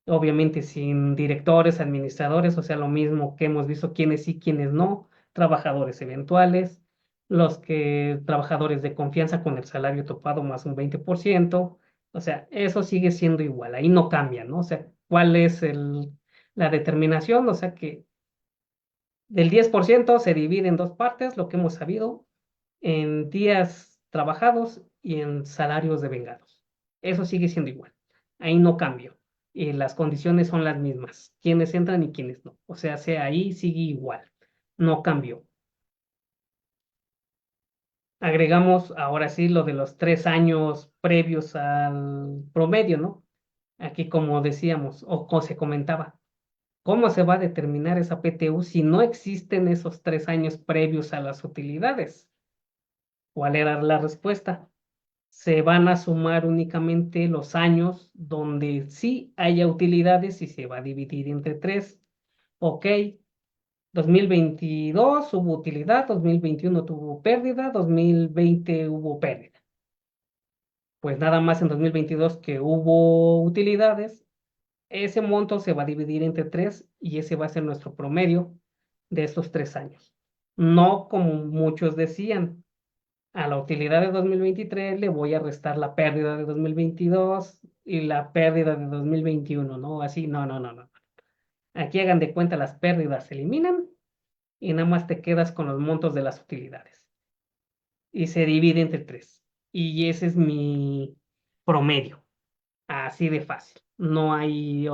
obviamente sin directores, administradores, o sea, lo mismo que hemos visto, quiénes sí, quiénes no, trabajadores eventuales, los que trabajadores de confianza con el salario topado más un 20%, o sea, eso sigue siendo igual, ahí no cambia, ¿no? O sea, ¿cuál es la determinación? O sea, que del 10% se divide en dos partes, lo que hemos sabido, en días trabajados y en salarios devengados. Eso sigue siendo igual, ahí no cambio. Y las condiciones son las mismas, quienes entran y quienes no. O sea, ahí sigue igual, no cambió. Agregamos ahora sí lo de los 3 años previos al promedio, ¿no? Aquí como decíamos o como se comentaba, ¿cómo se va a determinar esa PTU si no existen esos 3 años previos a las utilidades? ¿Cuál era la respuesta? Se van a sumar únicamente los años donde sí haya utilidades y se va a dividir entre tres. Ok, 2022 hubo utilidad, 2021 tuvo pérdida, 2020 hubo pérdida. Pues nada más en 2022 que hubo utilidades, ese monto se va a dividir entre tres y ese va a ser nuestro promedio de estos 3 años. No como muchos decían, a la utilidad de 2023 le voy a restar la pérdida de 2022 y la pérdida de 2021, ¿no? Así, no, no, no, no. Aquí hagan de cuenta las pérdidas se eliminan y nada más te quedas con los montos de las utilidades. Y se divide entre tres. Y ese es mi promedio. Así de fácil. No hay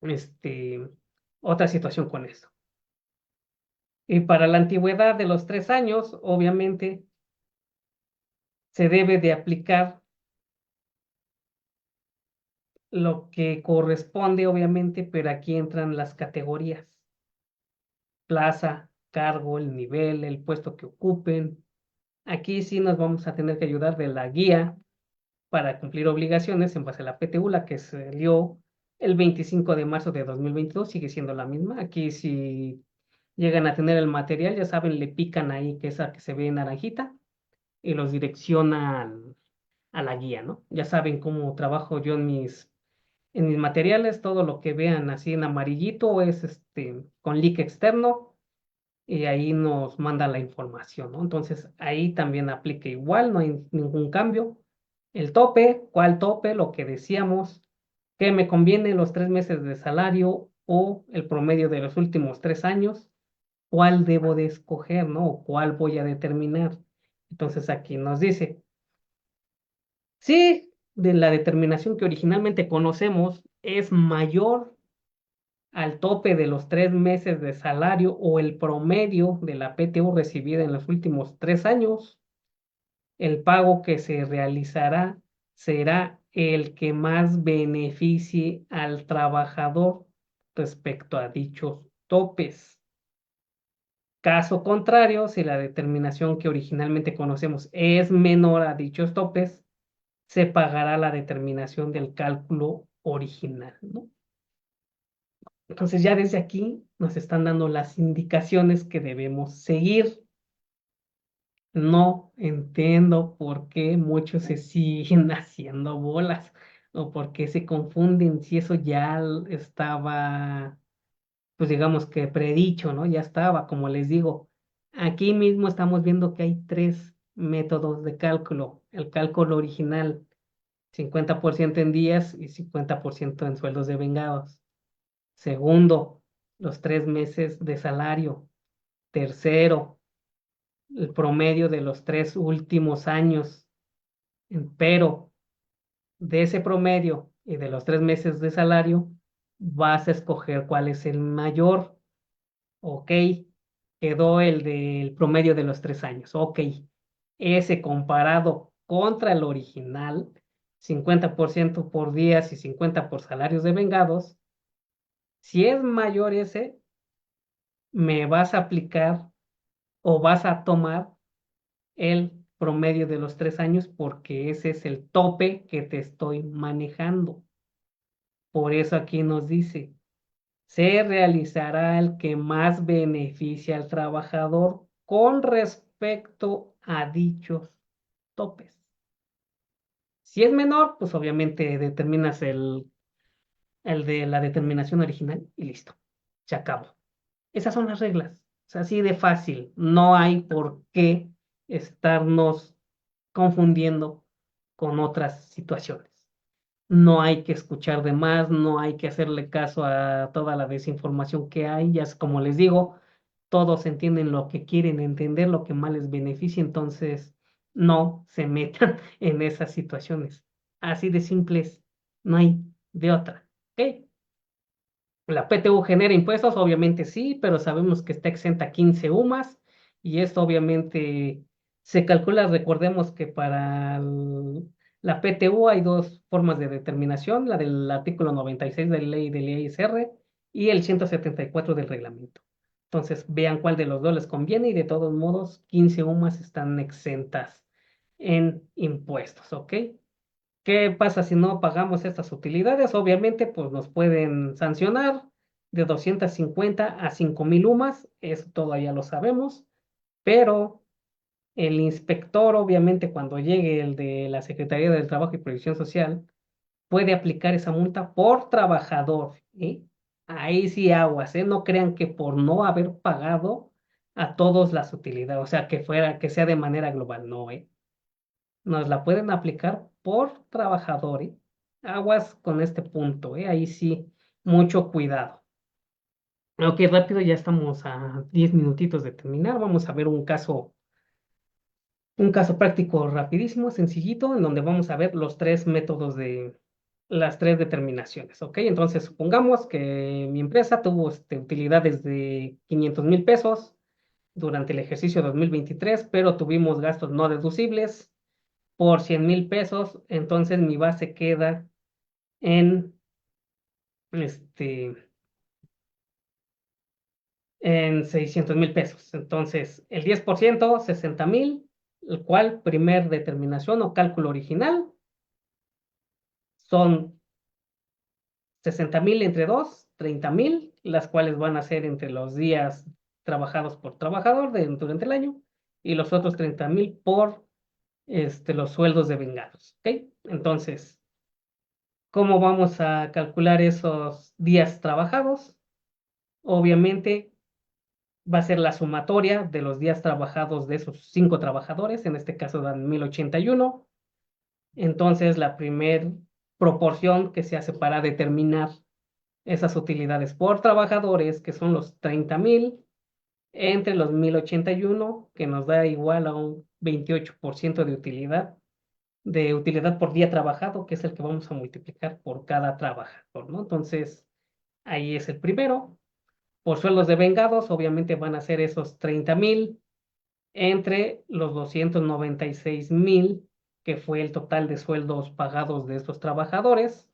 este, otra situación con eso. Y para la antigüedad de los 3 años, obviamente, se debe de aplicar lo que corresponde, obviamente, pero aquí entran las categorías. Plaza, cargo, el nivel, el puesto que ocupen. Aquí sí nos vamos a tener que ayudar de la guía para cumplir obligaciones en base a la PTU, la que salió el 25 de marzo de 2022, sigue siendo la misma. Aquí si llegan a tener el material, ya saben, le pican ahí que esa que se ve en naranjita y los direcciona a la guía, ¿no? Ya saben cómo trabajo yo en mis materiales, todo lo que vean así en amarillito es con link externo y ahí nos manda la información, ¿no? Entonces ahí también aplica igual, no hay ningún cambio. El tope, ¿cuál tope? Lo que decíamos, que me conviene los 3 meses de salario o el promedio de los últimos 3 años, ¿cuál debo de escoger, ¿no? O cuál voy a determinar. Entonces aquí nos dice, si de la determinación que originalmente conocemos es mayor al tope de los 3 meses de salario o el promedio de la PTU recibida en los últimos 3 años, el pago que se realizará será el que más beneficie al trabajador respecto a dichos topes. Caso contrario, si la determinación que originalmente conocemos es menor a dichos topes, se pagará la determinación del cálculo original, ¿no? Entonces ya desde aquí nos están dando las indicaciones que debemos seguir. No entiendo por qué muchos se siguen haciendo bolas o por qué se confunden si eso ya estaba, pues digamos que predicho, ¿no? Ya estaba, como les digo. Aquí mismo estamos viendo que hay tres métodos de cálculo. El cálculo original, 50% en días y 50% en sueldos de vengados. Segundo, los 3 meses de salario. Tercero, el promedio de los 3 últimos años. Pero de ese promedio y de los 3 meses de salario, vas a escoger cuál es el mayor. Ok, quedó el del promedio de los 3 años. Ok, ese comparado contra el original, 50% por días y 50 por salarios de vengados. Si es mayor ese, me vas a aplicar o vas a tomar el promedio de los 3 años porque ese es el tope que te estoy manejando. Por eso aquí nos dice, se realizará el que más beneficia al trabajador con respecto a dichos topes. Si es menor, pues obviamente determinas el de la determinación original y listo. Se acabó. Esas son las reglas. Es así de fácil. No hay por qué estarnos confundiendo con otras situaciones. No hay que escuchar de más, no hay que hacerle caso a toda la desinformación que hay. Ya es como les digo, todos entienden lo que quieren entender, lo que más les beneficia, entonces no se metan en esas situaciones. Así de simples, no hay de otra. ¿Ok? La PTU genera impuestos, obviamente sí, pero sabemos que está exenta a 15 UMAS y esto obviamente se calcula, recordemos que para la PTU hay dos formas de determinación, la del artículo 96 de la ley del ISR y el 174 del reglamento. Entonces vean cuál de los dos les conviene y de todos modos 15 UMAS están exentas en impuestos, ¿ok? ¿Qué pasa si no pagamos estas utilidades? Obviamente, pues nos pueden sancionar de 250 a 5,000 UMAS, eso todavía lo sabemos, pero el inspector, obviamente, cuando llegue el de la Secretaría del Trabajo y Previsión Social, puede aplicar esa multa por trabajador, ¿eh? Ahí sí aguas, ¿eh? No crean que por no haber pagado a todos las utilidades, o sea, que sea de manera global, no, ¿eh? Nos la pueden aplicar por trabajador, ¿eh? Aguas con este punto, ¿eh? Ahí sí, mucho cuidado. Ok, rápido, ya estamos a 10 minutitos de terminar. Vamos a ver un caso práctico rapidísimo, sencillito, en donde vamos a ver los tres métodos de las tres determinaciones, ¿ok? Entonces, supongamos que mi empresa tuvo utilidades de 500,000 pesos durante el ejercicio 2023, pero tuvimos gastos no deducibles por 100,000 pesos, entonces mi base queda en, este, en 600,000 pesos. Entonces, el 10%, 60,000, el cual primer determinación o cálculo original son 60,000 entre 2, 30,000, las cuales van a ser entre los días trabajados por trabajador durante el año y los otros 30,000 por los sueldos de vengados. ¿Ok? Entonces, ¿cómo vamos a calcular esos días trabajados? Obviamente va a ser la sumatoria de los días trabajados de esos 5 trabajadores, en este caso dan 1,081. Entonces, la primer proporción que se hace para determinar esas utilidades por trabajadores, que son los 30,000, entre los 1,081, que nos da igual a un 28% de utilidad por día trabajado, que es el que vamos a multiplicar por cada trabajador, ¿no? Entonces, ahí es el primero. Por sueldos de vengados, obviamente van a ser esos 30,000 entre los 296,000, que fue el total de sueldos pagados de estos trabajadores,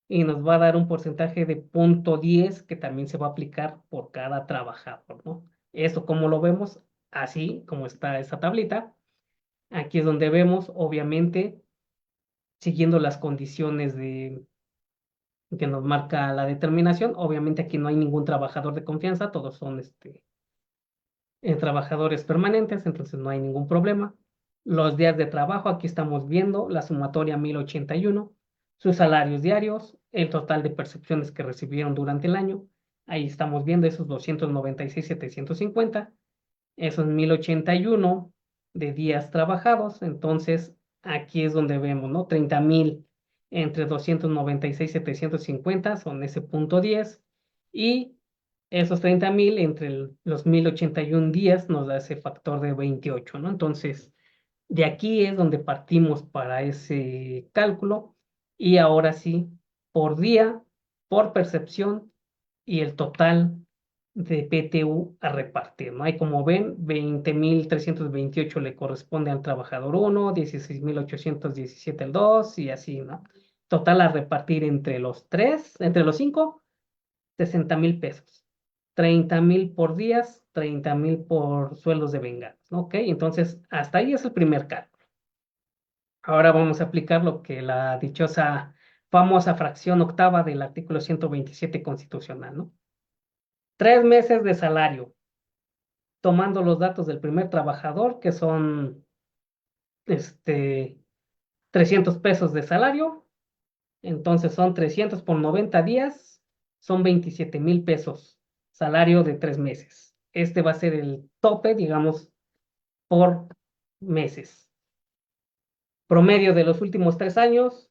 y nos va a dar un porcentaje de 0,10 que también se va a aplicar por cada trabajador, ¿no? Eso, como lo vemos, así como está esa tablita. Aquí es donde vemos, obviamente, siguiendo las condiciones que nos marca la determinación. Obviamente aquí no hay ningún trabajador de confianza, todos son trabajadores permanentes, entonces no hay ningún problema. Los días de trabajo, aquí estamos viendo la sumatoria 1,081, sus salarios diarios, el total de percepciones que recibieron durante el año. Ahí estamos viendo esos 296,750, esos 1,081 de días trabajados. Entonces, aquí es donde vemos, ¿no? 30,000 entre 296,750 son ese 0,10 y esos 30,000 entre los 1,081 días nos da ese factor de 28, ¿no? Entonces, de aquí es donde partimos para ese cálculo y ahora sí, por día, por percepción y el total de PTU a repartir, ¿no? Ahí como ven, 20,328 le corresponde al trabajador 1, 16,817 el 2 y así, ¿no? Total a repartir entre los 3, entre los 5, 60,000 pesos. 30,000 por días, 30,000 por sueldos de vengados, ¿no? Ok, entonces hasta ahí es el primer cálculo. Ahora vamos a aplicar lo que la dichosa famosa fracción octava del artículo 127 constitucional, ¿no? 3 meses de salario, tomando los datos del primer trabajador, que son 300 pesos de salario, entonces son 300 por 90 días, son 27,000 pesos, salario de 3 meses. este va a ser el tope, digamos, por meses. Promedio de los últimos 3 años,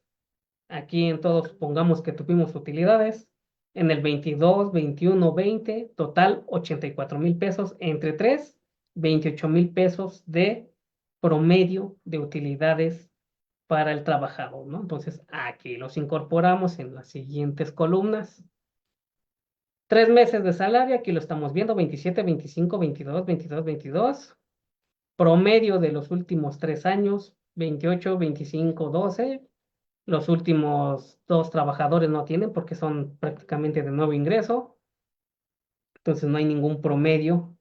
aquí en todos pongamos que tuvimos utilidades. En el 22, 21, 20, total 84,000 pesos entre 3, 28,000 pesos de promedio de utilidades para el trabajador, ¿no? Entonces, aquí los incorporamos en las siguientes columnas. 3 meses de salario, aquí lo estamos viendo, 27, 25, 22, 22, 22. Promedio de los últimos 3 años, 28, 25, 12. Los últimos dos trabajadores no tienen porque son prácticamente de nuevo ingreso, entonces no hay ningún promedio.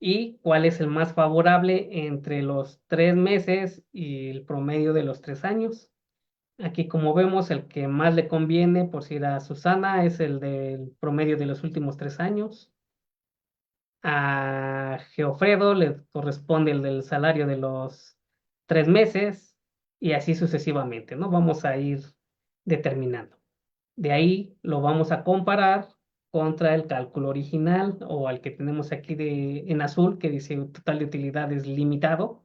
¿Y cuál es el más favorable entre los 3 meses y el promedio de los 3 años? Aquí, como vemos, el que más le conviene, por si era Susana, es el del promedio de los últimos 3 años. A Geofredo le corresponde el del salario de los 3 meses y así sucesivamente, ¿no? Vamos a ir determinando. De ahí lo vamos a comparar contra el cálculo original o al que tenemos aquí en azul, que dice total de utilidades limitado,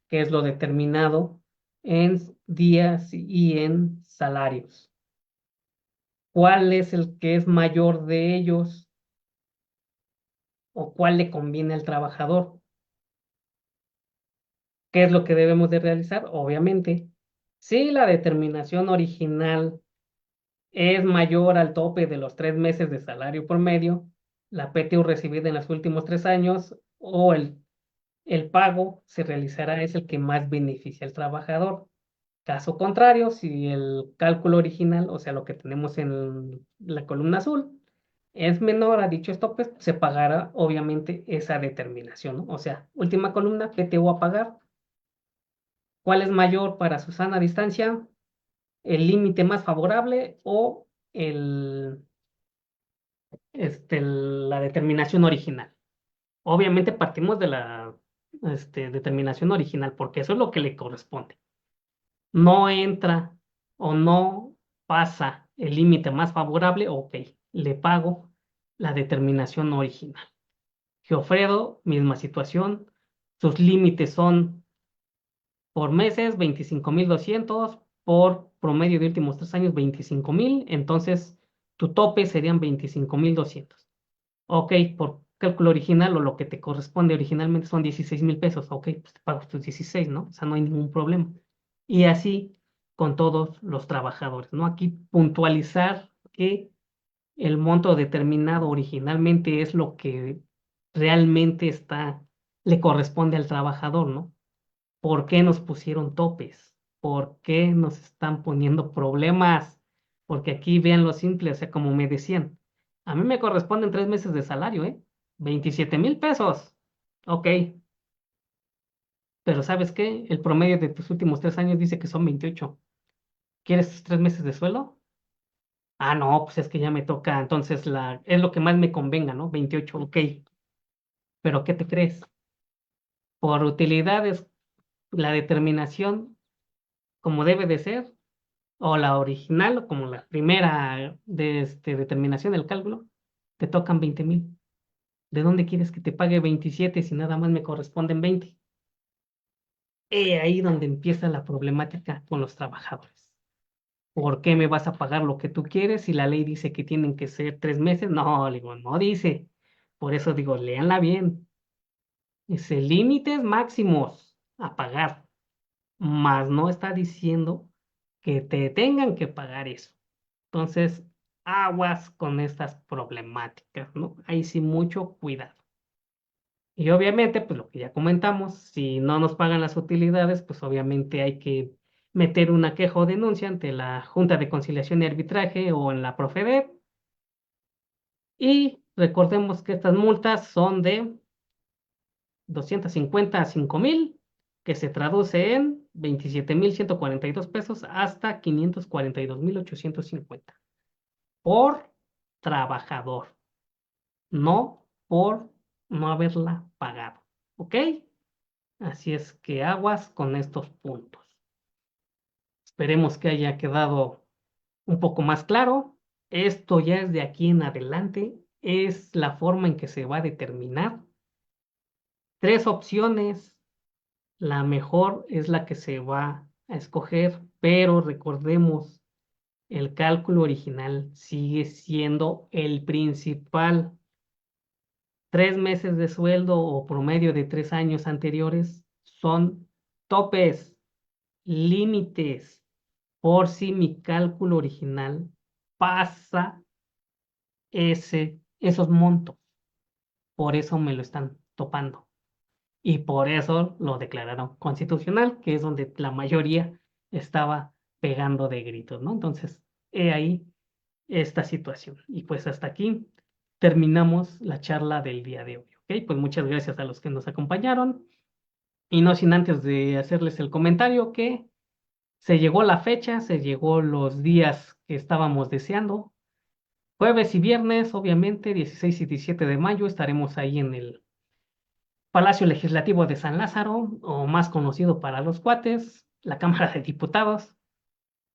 que es lo determinado en días y en salarios. ¿Cuál es el que es mayor de ellos o cuál le conviene al trabajador? ¿Qué es lo que debemos de realizar? Obviamente, si la determinación original es mayor al tope de los 3 meses de salario promedio, la PTU recibida en los últimos 3 años o el pago se realizará es el que más beneficia al trabajador. Caso contrario, si el cálculo original, o sea, lo que tenemos en la columna azul, es menor a dichos topes, se pagará obviamente esa determinación, ¿no? O sea, última columna, PTU a pagar. ¿Cuál es mayor para su sana distancia? ¿El límite más favorable o la determinación original? Obviamente partimos de la determinación original, porque eso es lo que le corresponde. No entra o no pasa el límite más favorable, ok, le pago la determinación original. Geofredo, misma situación, sus límites son por meses 25,200, por promedio de últimos 3 años 25,000, entonces tu tope serían 25,200. Ok, por cálculo original o lo que te corresponde originalmente son 16,000 pesos. Ok, pues te pago tus 16, ¿no? O sea, no hay ningún problema. Y así con todos los trabajadores, ¿no? Aquí puntualizar que el monto determinado originalmente es lo que realmente le corresponde al trabajador, ¿no? ¿Por qué nos pusieron topes? ¿Por qué nos están poniendo problemas? Porque aquí vean lo simple, o sea, como me decían, a mí me corresponden 3 meses de salario, ¿eh? 27,000 pesos. Ok, pero ¿sabes qué? El promedio de tus últimos 3 años dice que son 28. ¿Quieres 3 meses de suelo? Ah, no, pues es que ya me toca, entonces es lo que más me convenga, ¿no? 28, ok. Pero ¿qué te crees? Por utilidades, la determinación, como debe de ser, o la original, o como la primera determinación del cálculo, te tocan 20,000. ¿De dónde quieres que te pague 27 si nada más me corresponden 20? Ahí donde empieza la problemática con los trabajadores. ¿Por qué me vas a pagar lo que tú quieres si la ley dice que tienen que ser 3 meses? No, le digo, no dice. Por eso digo, léanla bien. Dice límites máximos a pagar, mas no está diciendo que te tengan que pagar eso. Entonces, aguas con estas problemáticas, ¿no? Ahí sí mucho cuidado. Y obviamente, pues lo que ya comentamos, si no nos pagan las utilidades, pues obviamente hay que meter una queja o denuncia ante la Junta de Conciliación y Arbitraje o en la Profedet. Y recordemos que estas multas son de 250 a 5,000, que se traduce en 27,142 pesos hasta 542,850 por trabajador, no por no haberla pagado. ¿Ok? Así es que aguas con estos puntos. Esperemos que haya quedado un poco más claro. Esto ya es de aquí en adelante, es la forma en que se va a determinar. 3 opciones. La mejor es la que se va a escoger, pero recordemos, el cálculo original sigue siendo el principal. 3 meses de sueldo o promedio de 3 años anteriores son topes, límites, por si mi cálculo original pasa esos montos. Por eso me lo están topando. Y por eso lo declararon constitucional, que es donde la mayoría estaba pegando de gritos, ¿no? Entonces, he ahí esta situación. Y pues hasta aquí terminamos la charla del día de hoy, ¿ok? Pues muchas gracias a los que nos acompañaron. Y no sin antes de hacerles el comentario que se llegó la fecha, se llegó los días que estábamos deseando. Jueves y viernes, obviamente, 16 y 17 de mayo, estaremos ahí en el Palacio Legislativo de San Lázaro, o más conocido para los cuates, la Cámara de Diputados,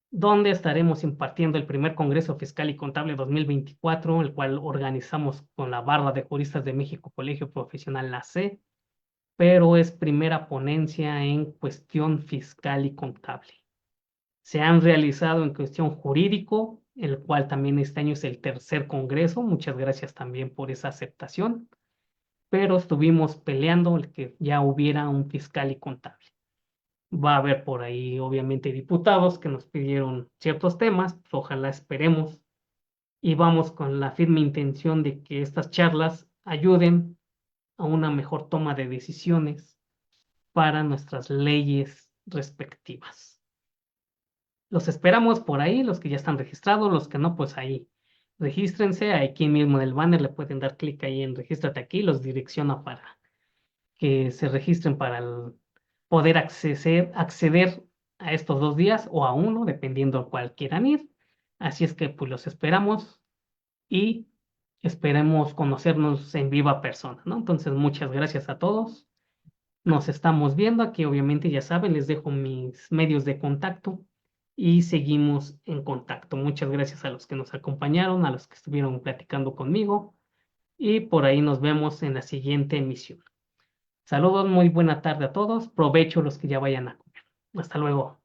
donde estaremos impartiendo el primer Congreso Fiscal y Contable 2024, el cual organizamos con la Barra de Juristas de México, Colegio Profesional La C, pero es primera ponencia en cuestión fiscal y contable. Se han realizado en cuestión jurídico, el cual también este año es el tercer congreso. Muchas gracias también por esa aceptación, pero estuvimos peleando el que ya hubiera un fiscal y contable. Va a haber por ahí, obviamente, diputados que nos pidieron ciertos temas, pues ojalá esperemos y vamos con la firme intención de que estas charlas ayuden a una mejor toma de decisiones para nuestras leyes respectivas. Los esperamos por ahí, los que ya están registrados, los que no, pues ahí regístrense. Aquí mismo en el banner le pueden dar clic ahí en regístrate aquí, los direcciona para que se registren para poder acceder a estos 2 días o a uno, dependiendo a cuál quieran ir. Así es que pues los esperamos y esperemos conocernos en viva persona, ¿no? Entonces, muchas gracias a todos. Nos estamos viendo. Aquí obviamente ya saben, les dejo mis medios de contacto y seguimos en contacto. Muchas gracias a los que nos acompañaron, a los que estuvieron platicando conmigo y por ahí nos vemos en la siguiente emisión. Saludos, muy buena tarde a todos. Provecho los que ya vayan a comer. Hasta luego.